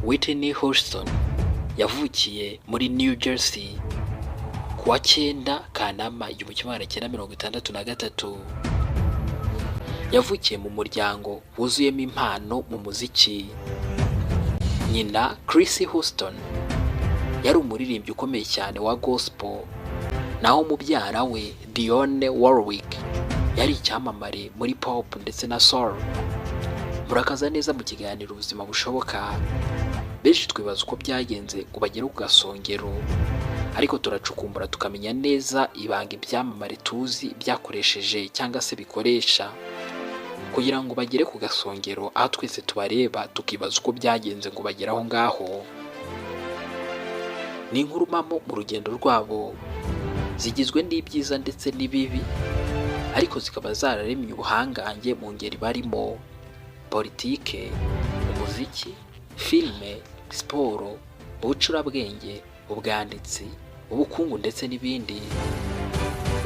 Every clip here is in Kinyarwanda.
Whitney Houston yavukiye muri New Jersey kuwa 9 Kanama 1963. Yavukiye mu muryango wuzuyemo impano mu muziki. Nyina Chris Houston yari umuririmbyi ukomeye cyane wa gospel, naho mubyara we Dionne Warwick yari icyamamare muri pop ndetse na soul. Murakaza neza mu kiganiro ubuzima bushoboka. Benshi twibaza uko byagenze ngo bagere ku gasongero, ariko turacukumbura tukamenya neza ibanga ibyamamare tuzi byakoresheje cyangwa se bikoresha kugira ngo bagere ku gasongero, aho twese tubareba tukibaza uko byagenze ngo bagere aho ngaho. Ni inkuru mpamo mu rugendo rwabo, zigizwe n'ibyiza ndetse n'ibibi, ariko zikaba zararemye ubuhangange mu ngeri barimo: politike, umuziki, filime, siporo, ubucurabwenge, ubwanditsi, ubukungu ndetse n'ibindi.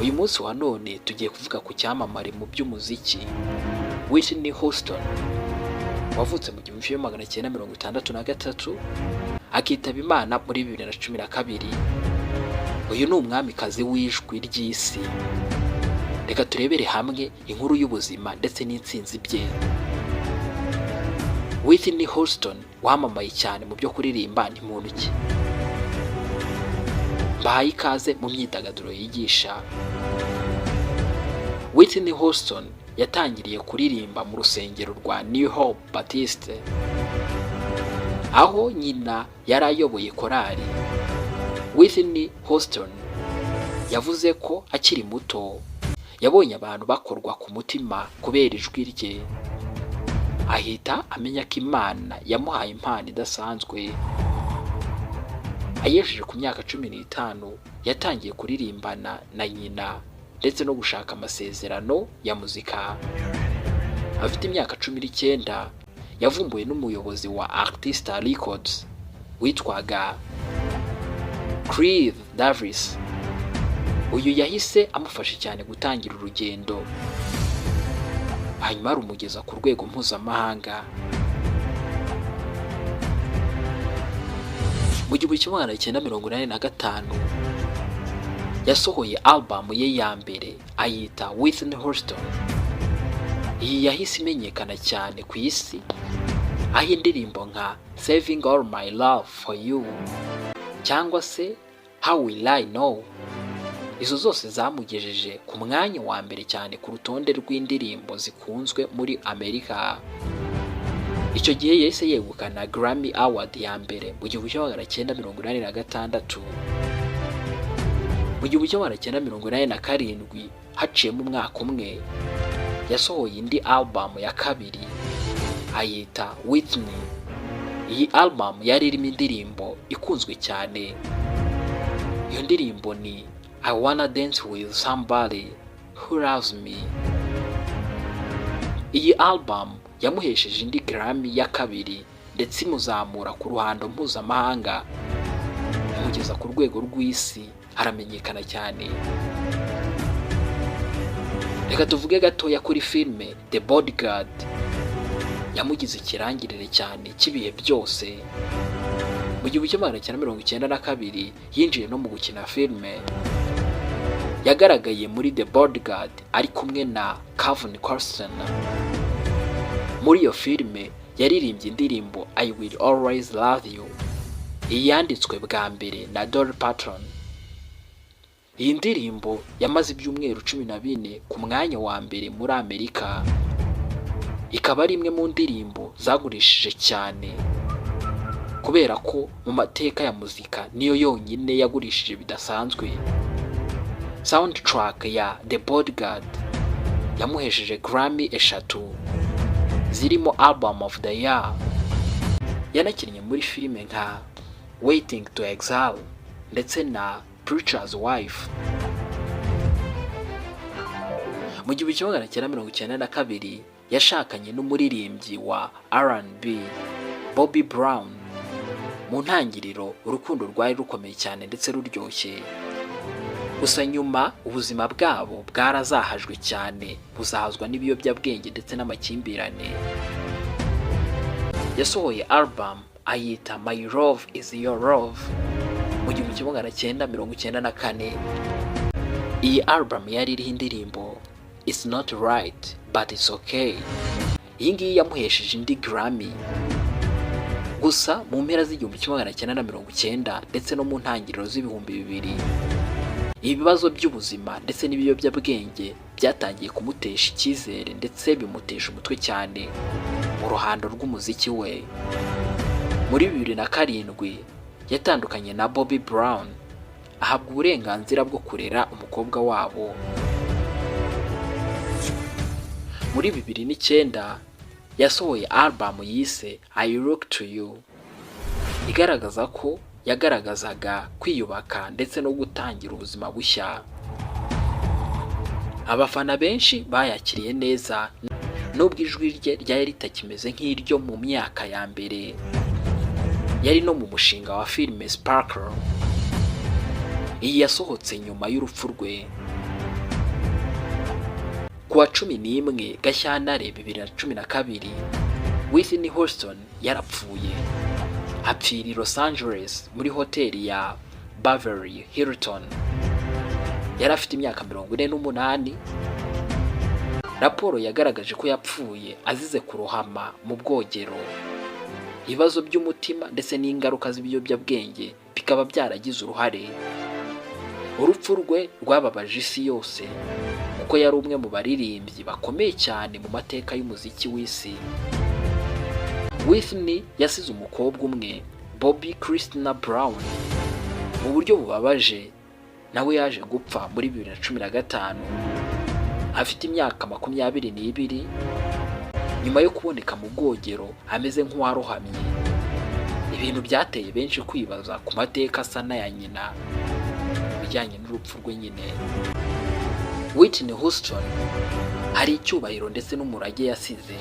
Uyu munsi wa none tugiye kuvuga ku cyamamare mu by'umuziki Whitney Houston, wavutse mu 1963 akitaba Imana muri 2012. Uyu ni umwamikazi w'ijwi ry'isi. Reka turebere hamwe inkuru y'ubuzima ndetse n'intsinzi bye. Whitney Houston wamamaye cyane mu byo kuririmba ni muntu ki? Bahaye ikaze mu myidagaduro yigisha. Whitney Houston yatangiriye kuririmba mu rusengero rwa New Hope Baptist, aho nyina yari ayoboye korali. Whitney Houston yavuze ko akiri muto yabonye abantu bakorwa ku mutima kubera ijwi rye, ahita amenya ko Imana yamuhaye impano idasanzwe. Ayejeje ku myaka 15 yatangiye kuririmbana na nyina ndetse no gushaka amasezerano ya muzika. Afite imyaka 19 yavumbuwe n'umuyobozi wa Artista Records witwaga Chris Davis. Uyu yahise amufasha cyane gutangira urugendo, hanyuma rumugeza ku rwego mpuzamahanga. Mu 1985 yasohoye album ye ya mbere ayita Whitney Houston. Iyi yahise imenyekana cyane ku isi, aho indirimbo nka Saving All My Love For You cyangwa se How Will I Know, izo zose zamugejeje ku mwanya wa mbere cyane ku rutonde rw'indirimbo zikunzwe muri Amerika. Icyo gihe yahise yegukana Grammy Award ya mbere mu 1986. Mu 1987 haciyemo umwaka umwe yasohoye indi album ya kabiri ayita Whitney. Iyi album yari irimo indirimbo ikunzwe cyane. Iyo ndirimbo ni I Wanna Dance With Somebody Who Loves Me. Iyi album yamuhesheje indi Grammy ya kabiri ndetse imuzamura ku ruhando mpuzamahanga, imugeza ku rwego rw'isi, aramenyekana cyane. Reka tuvuge gatoya kuri filime The Bodyguard, yamugize ikirangirire cyane cy'ibihe byose. Mu 1992 yinjiye no mu gukina filime. Yagaragaye muri The Bodyguard ari kumwe na Kevin Costner. Muri iyo filime yaririmbye indirimbo I Will Always Love You, yanditswe bwa mbere na Dolly Parton. Iyi ndirimbo yamaze ibyumweru 14 ku mwanya wa mbere muri Amerika. Ikaba ari imwe mu ndirimbo zagurishije cyane, kubera ko mu mateka ya muzika niyo yonyine yagurishije bidasanzwe. Soundtrack ya The Bodyguard yamuhesheje Grammy 3 zirimo Album of the Year. Yanakinnye muri filime nka Waiting to Exhale ndetse na Preacher's Wife. Mu 1992 yashakanye n'umuririmbyi wa R&B Bobby Brown. Mu ntangiriro urukundo rwari rukomeye cyane ndetse ruryoshye. Gusa nyuma ubuzima bwabo bwarazahajwe cyane, buzahazwa n'ibiyobyabwenge ndetse n'amakimbirane. Yasohoye album ayita My Love Is Your Love mu 1994. Iyi album yari iriho indirimbo It's Not Right But It's Okay. Iyi ngiyi yamuhesheje indi Grammy. Gusa mu mpera z'1990 ndetse no mu ntangiriro z'2000 ibibazo by'ubuzima ndetse n'ibiyobyabwenge byatangiye kumutesha icyizere ndetse bimutesha umutwe cyane mu ruhando rw'umuziki we. Muri 2007 yatandukanye na Bobby Brown, ahabwa uburenganzira bwo kurera umukobwa wabo. Muri 2009 yasohoye album yise I Look to You, igaragaza ko yagaragazaga kwiyubaka ndetse no gutangira ubuzima bushya. Abafana benshi bayakiriye neza nubwo ijwi rye ryari ritakimeze nk'iryo mu myaka ya mbere. Yari no mu mushinga wa filime Sparkle. Iyi yasohotse nyuma y'urupfu rwe. Kuwa 11 Gashyantare 2012 Whitney Houston yarapfuye, apfira i Los Angeles muri hoteli ya Beverly Hilton. Yari afite imyaka 48. Raporo yagaragaje ko yapfuye azize kurohama mu bwogero. Ibibazo by'umutima ndetse n'ingaruka z'ibiyobyabwenge bikaba byaragize uruhare. Urupfu rwe rwababaje isi yose kuko yari umwe mu baririmbyi bakomeye cyane mu mateka y'umuziki w'isi. Whitney yasize umukobwa umwe, Bobby Christina Brown. Mu buryo bubabaje nawe yaje gupfa muri 2015 afite imyaka 22 nyuma yo kuboneka mu bwogero ameze nk'uwarohamye. Ibintu byateye benshi kwibaza ku mateka asa n'aya nyina bijyanye n'urupfu rwe nyine. Whitney Houston hari icyubahiro ndetse n'umurage yasize.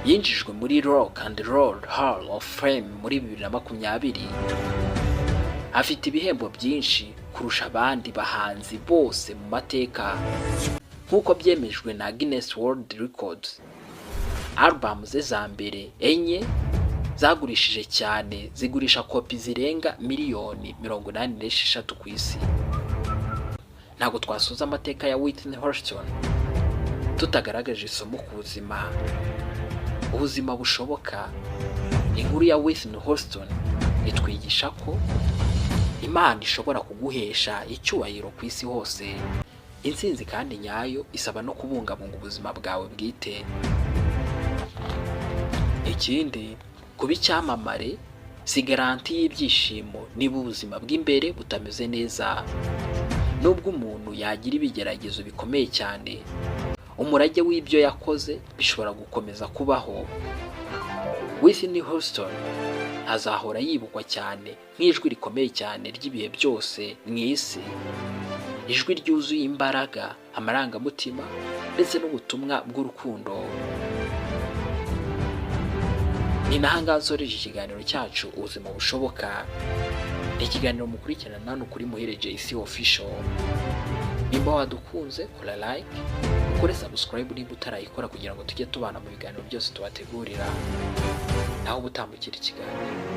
Yinjijwe muri Rock and Roll Hall of Fame muri 2020. Afite ibihembo byinshi kurusha abandi bahanzi bose mu mateka nk'uko byemejwe na Guinness World Records. Album ze za mbere enye zagurishije cyane, zigurisha kopi zirenga miliyoni 86 ku isi. Ntabwo twasuza amateka ya Whitney Houston tutagaragaje isomo ku ubuzima bushoboka. Inkuru ya Whitney Houston itwigisha ko Imana ishobora kuguhesha icyubahiro ku isi hose. Intsinzi kandi nyayo isaba no kubungabunga ubuzima bwawe bwite. Ikindi, kuba icyamamare si garanti y'ibyishimo niba ubuzima bw'imbere butameze neza. Nubwo umuntu yagira ibigeragezo bikomeye cyane, umurage w'ibyo yakoze bishobora gukomeza kubaho. Whitney Houston azahora yibukwa cyane nk'ijwi rikomeye cyane ry'ibihe byose mu isi. Ijwi ryuzuye imbaraga, amarangamutima ndetse n'ubutumwa bw'urukundo. Ni nahangaha nsoreje ikiganiro cyacu ubuzima bushoboka. Ikiganiro mukurikirana hano kuri MUHIRE JC official. Nimba wadukunze kora like, ukore subscribe niba utarayikora kugira ngo tujye tubana mu biganiro byose tubategurira. Naho ubutambukira ikiganiro.